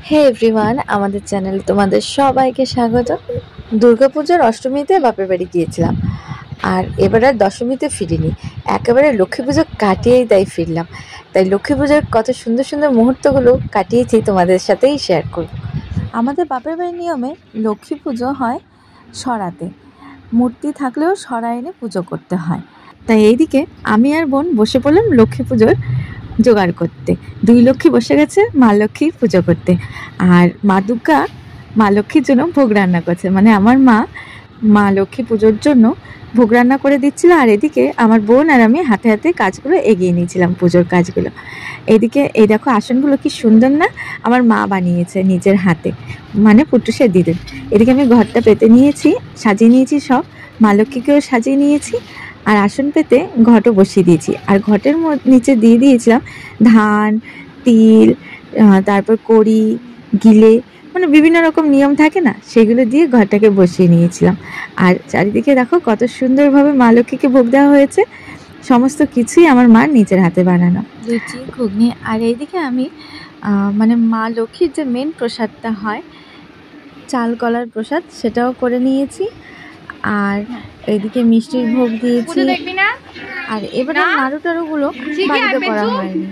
হে everyone, আমাদের চ্যানেলে তোমাদের সবাইকে স্বাগত। দুর্গাপূজার অষ্টমীতে বাপের বাড়ি গিয়েছিলাম, আর এবার আর দশমীতে ফিরিনি, একেবারে লক্ষ্মী পুজো কাটিয়েই তাই ফিরলাম। তাই লক্ষ্মী পুজোর কত সুন্দর সুন্দর মুহূর্তগুলো কাটিয়েছি তোমাদের সাথেই শেয়ার করব। আমাদের বাপের বাড়ির নিয়মে লক্ষ্মী পুজো হয় সরাতে, মূর্তি থাকলেও সরা এনে পুজো করতে হয়। তাই এইদিকে আমি আর বোন বসে পড়লাম লক্ষ্মী পুজোর জোগাড় করতে। দুই লক্ষ্মী বসে গেছে মা লক্ষ্মীর পুজো করতে, আর মা দুর্গা মা লক্ষ্মীর জন্য ভোগ রান্না করছে। মানে আমার মা লক্ষ্মী পুজোর জন্য ভোগ রান্না করে দিচ্ছিল, আর এদিকে আমার বোন আর আমি হাতে হাতে কাজগুলো এগিয়ে নিয়েছিলাম, পুজোর কাজগুলো। এদিকে এই দেখো আসনগুলো কি সুন্দর না, আমার মা বানিয়েছে নিজের হাতে, মানে পুটুসের দিদির। এদিকে আমি ঘরটা পেতে নিয়েছি, সাজিয়ে নিয়েছি, সব মা লক্ষ্মীকেও সাজিয়ে নিয়েছি, আর আসন পেতে ঘটও বসিয়ে দিয়েছি। আর ঘটের নিচে দিয়ে দিয়েছিলাম ধান, তিল, তারপর কড়ি, গিলে, মানে বিভিন্ন রকম নিয়ম থাকে না, সেগুলো দিয়ে ঘরটাকে বসিয়ে নিয়েছিলাম। আর চারিদিকে দেখো কত সুন্দরভাবে মা লক্ষ্মীকে ভোগ দেওয়া হয়েছে। সমস্ত কিছুই আমার মার নিজের হাতে বানানো, লুচি, ঘুগনি। আর এইদিকে আমি মানে মা লক্ষ্মীর যে মেন প্রসাদটা হয়, চাল কলার প্রসাদ, সেটাও করে নিয়েছি। আর এইদিকে মিষ্টির ভোগ দিয়েছি। আর এবারে নাড়ু টাড়ুগুলো বাড়িতে করা হয়নি,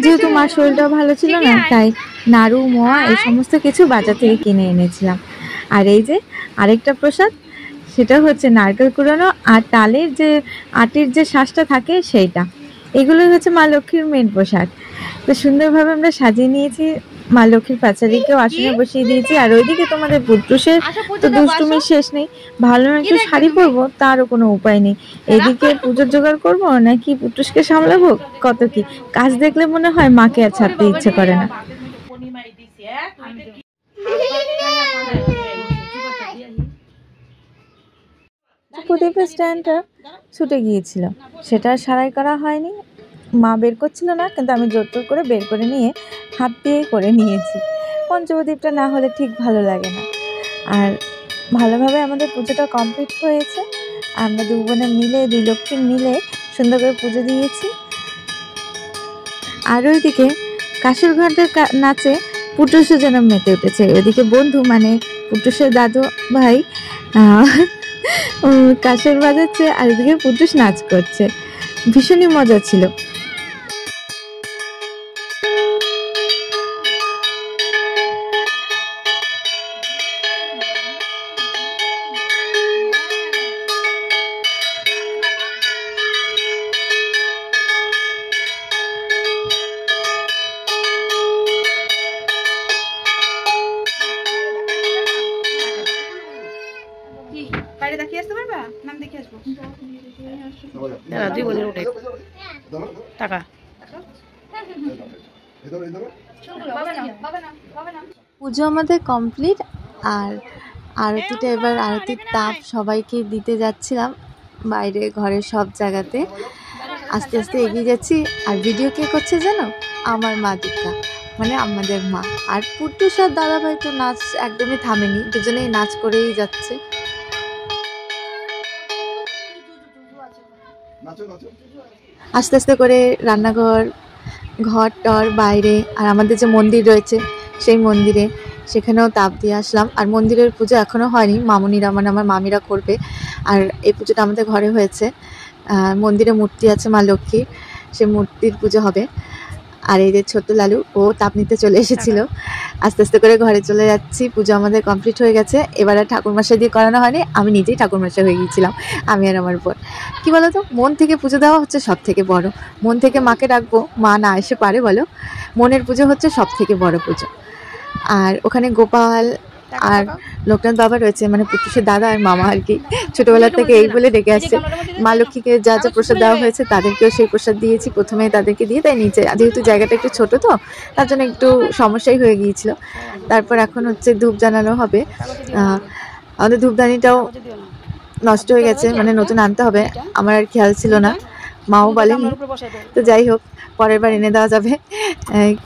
যেহেতু মার শরীরটাও ভালো ছিল না, তাই নাড়ু, মোয়া এই সমস্ত কিছু বাজার থেকে কিনে এনেছিলাম। আর এই যে আরেকটা প্রসাদ, সেটা হচ্ছে নারকেল কুড়ানো আর তালের যে আটির যে শ্বাসটা থাকে সেইটা। এগুলোই হচ্ছে মা লক্ষ্মীর মেন প্রসাদ। তো সুন্দরভাবে আমরা সাজিয়ে নিয়েছি, মা লক্ষ্মীর পাঁচালিকেও আসনে বসিয়ে দিয়েছি। আর ওইদিকে তোমাদের পুত্রুষের তো দুষ্টুমির শেষ নেই, ভালো একটু শাড়ি পরবো তারও কোনো উপায় নেই। এদিকে পুজোর জোগাড় করবো নাকি পুত্রুষকে সামলাবো, কত কি কাজ দেখলে মনে হয় মাকে আর ছাড়তে ইচ্ছে করে না। প্রদীপের স্ট্যান্ডটা ছুটে গিয়েছিল, সেটা সারাই করা হয়নি, মা বের করছিল না, কিন্তু আমি জোর টোর করে বের করে নিয়ে হাত দিয়ে করে নিয়েছি। পঞ্চপ্রদীপটা না হলে ঠিক ভালো লাগে না। আর ভালোভাবে আমাদের পুজোটা কমপ্লিট হয়েছে। আমরা দু বোনে মিলে, দুই লক্ষ্মী মিলে সুন্দর করে পুজো দিয়েছি। আর ওইদিকে কাসুর ঘন্টার নাচে পুটুসও যেন মেতে উঠেছে। ওইদিকে বন্ধু, মানে পুটুসের দাদু ভাই কাসুর বাজাচ্ছে, আর ওইদিকে পুটুস নাচ করছে। ভীষণই মজা ছিল। বাইরে দেখিয়ে আসতে পারবা? নাম দেখে আসবো। দাদা তুই বলে ওঠে টাকা। পুজো আমাদের কমপ্লিট, আর আরতিটা এবার আরতির তাপ সবাইকে দিতে যাচ্ছিলাম বাইরে, ঘরের সব জায়গাতে আস্তে আস্তে এগিয়ে যাচ্ছি। আর ভিডিও কে করছে জানো? আমার মা দুর্গা, মানে আমাদের মা। আর পুটুস আর দাদাভাই তো নাচ একদমই থামেনি, দুজনেই নাচ করেই যাচ্ছে। আস্তে আস্তে করে রান্নাঘর, ঘর টর, বাইরে, আর আমাদের যে মন্দির রয়েছে সেই মন্দিরে, সেখানেও তাপ দিয়ে আসলাম। আর মন্দিরের পুজো এখনও হয়নি, মামুনিরা মানে আমার মামিরা করবে। আর এই পুজোটা আমাদের ঘরে হয়েছে, মন্দিরে মূর্তি আছে মা লক্ষ্মীর, সে মূর্তির পুজো হবে। আর এই যে ছোট্ট লালু, ও তাপ নিতে চলে এসেছিল। আস্তে আস্তে করে ঘরে চলে যাচ্ছি, পুজো আমাদের কমপ্লিট হয়ে গেছে। এবার আর ঠাকুরমশাই দিয়ে করানো হয়নি, আমি নিজেই ঠাকুরমশাই হয়ে গিয়েছিলাম, আমি আর আমার বোন। কী বলো তো, মন থেকে পুজো দেওয়া হচ্ছে সব থেকে বড়। মন থেকে মাকে ডাকবো, মা না এসে পারে বলো? মনের পুজো হচ্ছে সব থেকে বড় পুজো। আর ওখানে গোপাল আর লোকনাথ বাবা রয়েছে, মানে পুটুসের দাদা আর মামা আর কি, ছোটবেলা থেকে এই বলে ডেকে আসছে। মা লক্ষ্মীকে যা যা প্রসাদ দেওয়া হয়েছে তাদেরকেও সেই প্রসাদ দিয়েছি, প্রথমে তাদেরকে দিয়ে, তাই নিচে, যেহেতু জায়গাটা একটু ছোট তো তার জন্য একটু সমস্যাই হয়ে গিয়েছিল। তারপর এখন হচ্ছে ধূপ জানানো হবে। আমাদের ধূপদানিটাও নষ্ট হয়ে গেছে, মানে নতুন আনতে হবে, আমার আর খেয়াল ছিল না, মাও বলেনি। তো যাই হোক, পরের বার এনে দেওয়া যাবে,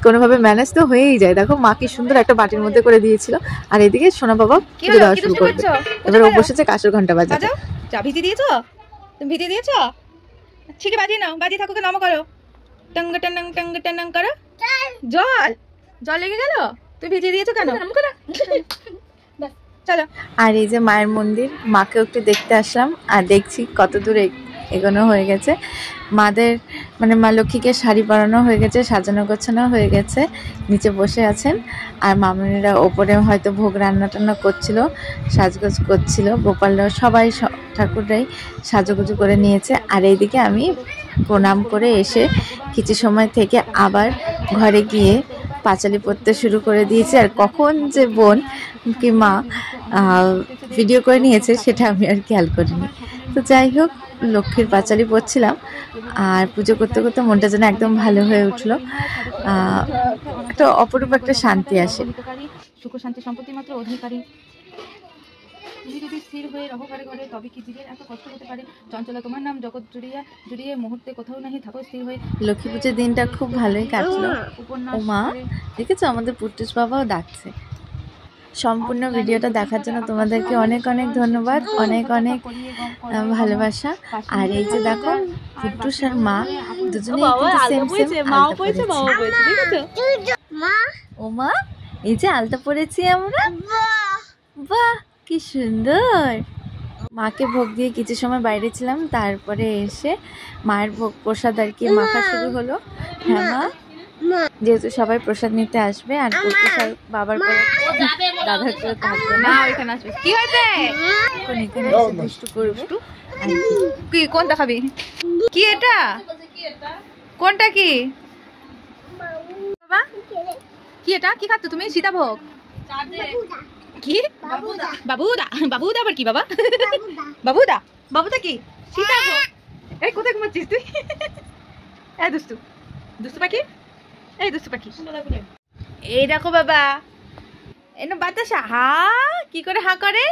কোনোভাবে ম্যানেজ তো হয়েই যায়। দেখো মা কি সুন্দর একটা বাটির মধ্যে করে দিয়েছিল। আর এদিকে সোনা বাবা পুজো দেওয়া শুরু করবে। এবার ও বসেছে কাসুর ঘন্টা বাজাতে। ভিজি দিয়েছো? তুমি ভিজি দিয়েছো? ঠিক বাজিয়ে নাও, বাজিয়ে থাকুকে নামো করো, টং টং টং টং করো। জল জল লেগে গেল, তুই ভিজিয়ে দিয়েছো কেন? চলো। আর এই যে মায়ের মন্দির, মাকে একটু দেখতে আসলাম আর দেখছি কত দূরে এগোনো হয়ে গেছে। মাদের মানে মা লক্ষ্মীকে শাড়ি পরানো হয়ে গেছে, সাজানো গোছানো হয়ে গেছে, নিচে বসে আছেন। আর মামনিরা ওপরে হয়তো ভোগ রান্না টান্না করছিল, সাজগোজ করছিল। গোপালরাও সবাই ঠাকুররাই সাজুগুজু করে নিয়েছে। আর এইদিকে আমি প্রণাম করে এসে কিছু সময় থেকে আবার ঘরে গিয়ে পাঁচালি পড়তে শুরু করে দিয়েছি। আর কখন যে বোন কি মা ভিডিও করে নিয়েছে সেটা আমি আর খেয়াল করিনি। তো যাই হোক, লক্ষ্মীর পাঁচালি পড়ছিলাম আর পুজো করতে করতে মনটা যেন একদম ভালো হয়ে উঠলো। একটা অপরূপ একটা শান্তি আসে। সুখ শান্তি সম্পত্তি মাত্র অধিকারী। তুমি যদি স্থির হয়ে রহ ঘরে ঘরে, তবে কি জীবের এত কষ্ট হতে পারে? চঞ্চলা তোমার নাম জগৎ জুড়িয়ে মুহূর্তে কোথাও নাহি থাকো স্থির হয়ে। লক্ষ্মী পুজোর দিনটা খুব ভালোই কাটলো। ও মা, দেখেছো আমাদের পুট্টুস বাবাও ডাকছে। সম্পূর্ণ ভিডিওটা দেখার জন্য তোমাদেরকে অনেক অনেক ধন্যবাদ, অনেক অনেক ভালোবাসা। আর এই যে দেখো, পুট্টুস আর মা দুজনেই সেম সেম আলতা পরেছে। ও মা, এই যে আলতা পরেছি আমরা, বাহ কি সুন্দর। মাকে ভোগ দিয়ে কিছু সময় বাইরে ছিলাম, তারপরে এসে মায়ের ভোগ প্রসাদ আর কি মাখা শুরু হলো। হ্যাঁ মা, যেহেতু সবাই প্রসাদ নিতে আসবে আর প্রসাদ বাবার করে দাদার করে থাকবে না, এখানে আসবে। কি হয়েছে? এখন এখানে দুষ্টু করবে। কি কোনটা খাবি? কি এটা? কোনটা কি বাবা? কি এটা? কি খাচ্ছ তুমি? সীতাভোগ? কি বাবুদা? বাবুদা আবার কি বাবা? বাবুদা? বাবুদা কি? সীতাভোগ। এই কোথায় ঘুমাচ্ছিস তুই? এই দুষ্টু দুষ্টু পাখি, এই দুষ্টু পাখি। এই দেখো বাবা, এনো বাতাসা হা কি করে হা করে?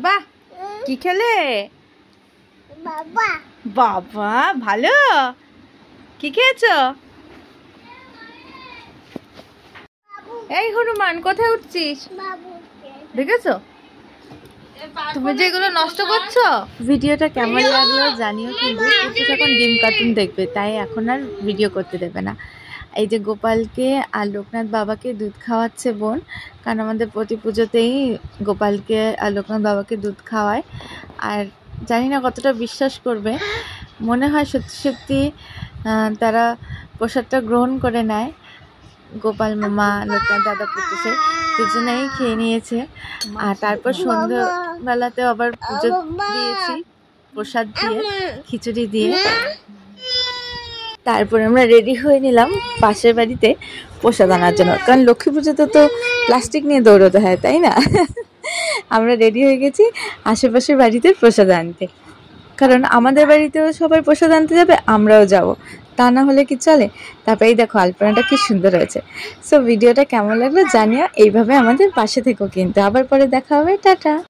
বাহ, কি খেলে বাবা? বাবা ভালো। কি খেয়েছো? এই হনুমান, কোথায় উঠছিস? দেখেছো তুমি যেগুলো নষ্ট করছো? ভিডিওটা কেমন লাগলো জানিও, কিন্তু পুট্টুস এখন ডিম কার্টুন দেখবে, তাই এখন আর ভিডিও করতে দেবে না। এই যে গোপালকে আর লোকনাথ বাবাকে দুধ খাওয়াচ্ছে বোন, কারণ আমাদের প্রতি পুজোতেই গোপালকে আর লোকনাথ বাবাকে দুধ খাওয়ায়। আর জানি না কতটা বিশ্বাস করবে, মনে হয় সত্যি সত্যি তারা প্রসাদটা গ্রহণ করে নেয়। গোপাল মামা, লোকনাথ দাদা, পুট্টুসের দুজনেই খেয়ে নিয়েছে। আর তারপর সন্ধ্যাবেলাতেও আবার পুজো দিয়েছি প্রসাদ দিয়ে, খিচুড়ি দিয়ে। তারপরে আমরা রেডি হয়ে নিলাম পাশের বাড়িতে প্রসাদ আনার জন্য, কারণ লক্ষ্মী পুজোতে তো প্লাস্টিক নিয়ে দৌড়তে হয়, তাই না? আমরা রেডি হয়ে গেছি আশেপাশের বাড়িতে প্রসাদ আনতে, কারণ আমাদের বাড়িতেও সবাই প্রসাদ আনতে যাবে, আমরাও যাব, তা না হলে কি চলে? তারপরেই দেখো আলপনাটা কি সুন্দর হয়েছে। সো ভিডিওটা কেমন লাগলো জানিও, এইভাবে আমাদের পাশে থেকো কিন্তু। আবার পরে দেখা হবে, টাটা।